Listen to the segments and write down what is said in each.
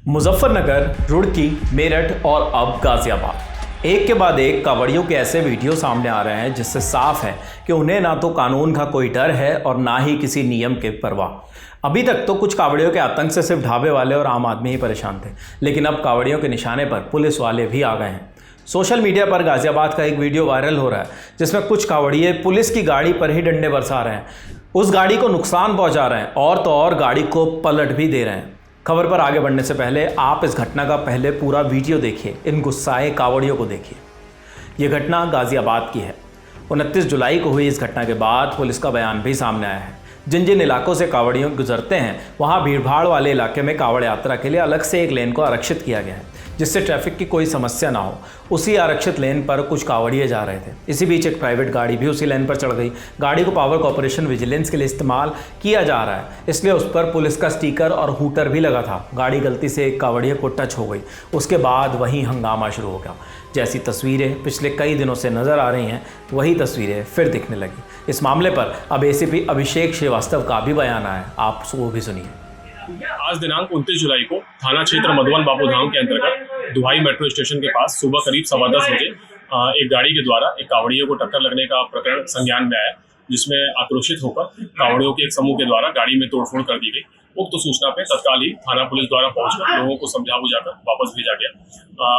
मुजफ्फरनगर, रुड़की, मेरठ और अब गाजियाबाद, एक के बाद एक कांवड़ियों के ऐसे वीडियो सामने आ रहे हैं जिससे साफ है कि उन्हें ना तो कानून का कोई डर है और ना ही किसी नियम के परवाह। अभी तक तो कुछ कांवड़ियों के आतंक से सिर्फ ढाबे वाले और आम आदमी ही परेशान थे, लेकिन अब कांवड़ियों के निशाने पर पुलिस वाले भी आ गए हैं। सोशल मीडिया पर गाजियाबाद का एक वीडियो वायरल हो रहा है जिसमें कुछ कांवड़िए पुलिस की गाड़ी पर ही डंडे बरसा रहे हैं, उस गाड़ी को नुकसान पहुंचा रहे हैं और तो और गाड़ी को पलट भी दे रहे हैं। खबर पर आगे बढ़ने से पहले आप इस घटना का पहले पूरा वीडियो देखिए, इन गुस्साए कांवड़ियों को देखिए। ये घटना गाजियाबाद की है। 29 जुलाई को हुई इस घटना के बाद पुलिस का बयान भी सामने आया है। जिन जिन इलाकों से कांवड़ियों गुजरते हैं वहां भीड़भाड़ वाले इलाके में कांवड़ यात्रा के लिए अलग से एक लेन को आरक्षित किया गया है जिससे ट्रैफिक की कोई समस्या ना हो। उसी आरक्षित लेन पर कुछ कांवड़िए जा रहे थे। इसी बीच एक प्राइवेट गाड़ी भी उसी लेन पर चढ़ गई। गाड़ी को पावर कॉर्पोरेशन विजिलेंस के लिए इस्तेमाल किया जा रहा है, इसलिए उस पर पुलिस का स्टिकर और हूटर भी लगा था। गाड़ी गलती से एक कांवड़िए को टच हो गई। उसके बाद वहीं हंगामा शुरू हो गया। जैसी तस्वीरें पिछले कई दिनों से नजर आ रही हैं वही तस्वीरें फिर दिखने लगी। इस मामले पर अब एसीपी अभिषेक श्रीवास्तव का भी बयान आया, आप वो भी सुनिए। आज दिनांक 29 जुलाई को थाना क्षेत्र मधुवन बाबू धाम के अंतर्गत दुहाई मेट्रो स्टेशन के पास सुबह करीब 10:15 बजे एक गाड़ी के द्वारा एक कांवड़ियों को टक्कर लगने का प्रकरण संज्ञान में आया, जिसमें आक्रोशित होकर कांवड़ियों के एक समूह के द्वारा गाड़ी में तोड़फोड़ कर दी गई। उक्त सूचना पे तत्काल ही थाना पुलिस द्वारा पहुंचकर लोगों को समझा बुझाकर वापस भेजा गया।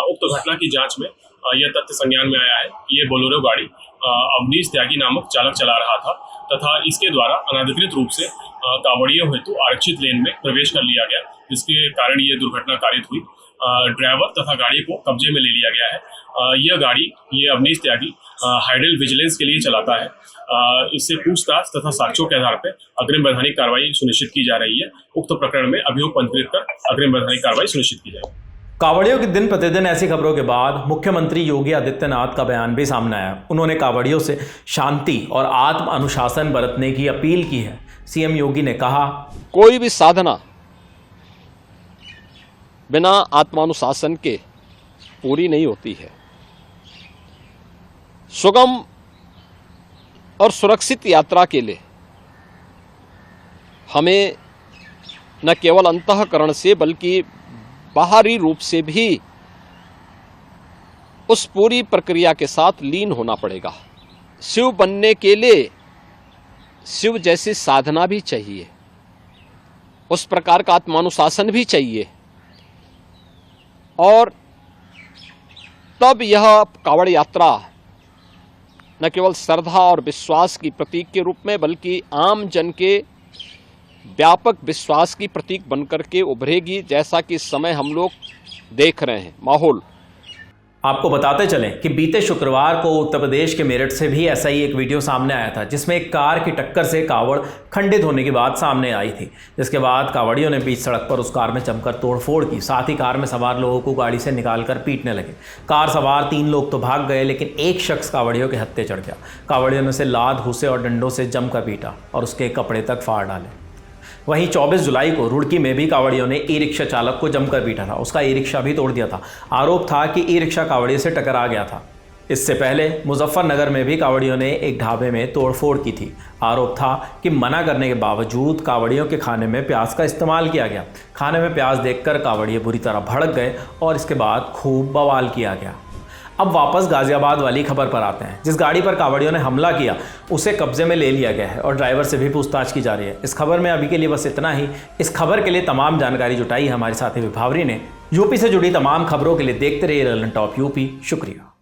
उक्त घटना की जांच में यह तथ्य संज्ञान में आया है कि ये बोलेरो गाड़ी अवनीश त्यागी नामक चालक चला रहा था तथा इसके द्वारा अनधिकृत रूप से कांवड़ियों हेतु आरक्षित लेन में प्रवेश कर लिया गया, जिसके कारण ये दुर्घटना कारित हुई। ड्राइवर तथा गाड़ी को कब्जे में ले लिया गया है। यह गाड़ी ये अवनीश त्यागी हाइडल विजिलेंस के लिए चलाता है। इससे पूछताछ तथा साक्ष्यों के आधार पर अग्रिम वैधानिक कार्रवाई सुनिश्चित की जा रही है। उक्त प्रकरण में अभियोग पंजीकृत कर अग्रिम वैधानिक कार्रवाई सुनिश्चित की जाएगी। कांवड़ियों की दिन प्रतिदिन ऐसी खबरों के बाद मुख्यमंत्री योगी आदित्यनाथ का बयान भी सामने आया। उन्होंने कांवड़ियों से शांति और आत्म अनुशासन बरतने की अपील की है। सीएम योगी ने कहा, कोई भी साधना बिना आत्मानुशासन के पूरी नहीं होती है। सुगम और सुरक्षित यात्रा के लिए हमें न केवल अंतःकरण से बल्कि बाहरी रूप से भी उस पूरी प्रक्रिया के साथ लीन होना पड़ेगा। शिव बनने के लिए शिव जैसी साधना भी चाहिए, उस प्रकार का आत्मानुशासन भी चाहिए, और तब यह कांवड़ यात्रा न केवल श्रद्धा और विश्वास की प्रतीक के रूप में बल्कि आम जन के व्यापक विश्वास की प्रतीक बनकर के उभरेगी, जैसा कि इस समय हम लोग देख रहे हैं माहौल। आपको बताते चलें कि बीते शुक्रवार को उत्तर प्रदेश के मेरठ से भी ऐसा ही एक वीडियो सामने आया था जिसमें एक कार की टक्कर से कांवड़ खंडित होने की बात सामने आई थी, जिसके बाद कांवड़ियों ने बीच सड़क पर उस कार में जमकर तोड़फोड़ की। साथ ही कार में सवार लोगों को गाड़ी से निकालकर पीटने लगे। कार सवार 3 लोग तो भाग गए, लेकिन एक शख्स कांवड़ियों के हत्थे चढ़ गया। कांवड़ियों ने उसे लात, घूसे और डंडों से जमकर पीटा और उसके कपड़े तक फाड़ डाले। वहीं 24 जुलाई को रुड़की में भी कांवड़ियों ने ई रिक्शा चालक को जमकर पीटा था। उसका ई रिक्शा भी तोड़ दिया था। आरोप था कि ई रिक्शा कांवड़ियों से टकरा गया था। इससे पहले मुजफ्फरनगर में भी कांवड़ियों ने एक ढाबे में तोड़फोड़ की थी। आरोप था कि मना करने के बावजूद कांवड़ियों के खाने में प्याज का इस्तेमाल किया गया। खाने में प्याज देखकर कांवड़िए बुरी तरह भड़क गए और इसके बाद खूब बवाल किया गया। अब वापस गाजियाबाद वाली खबर पर आते हैं। जिस गाड़ी पर कांवड़ियों ने हमला किया उसे कब्जे में ले लिया गया है और ड्राइवर से भी पूछताछ की जा रही है। इस खबर में अभी के लिए बस इतना ही। इस खबर के लिए तमाम जानकारी जुटाई है हमारे साथी विभावरी ने। यूपी से जुड़ी तमाम खबरों के लिए देखते रहिए ललन टॉप यूपी। शुक्रिया।